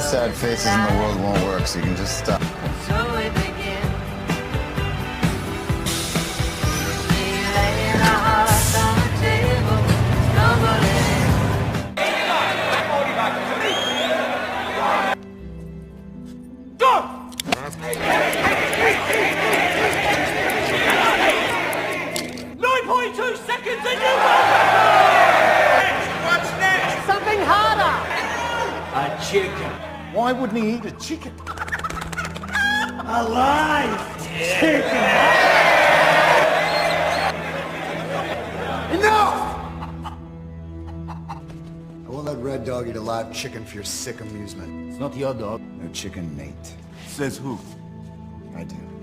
sad faces in the world won't work, so you can just stop. So we begin. We lay our hearts on the table, stumbling. Go! 9.2 seconds and you What's next? Something harder. A chicken. Why wouldn't he eat a chicken? Alive! Chicken! Enough! I won't let Red Dog eat a live chicken for your sick amusement. It's not your dog. No chicken, Nate. Says who? I do.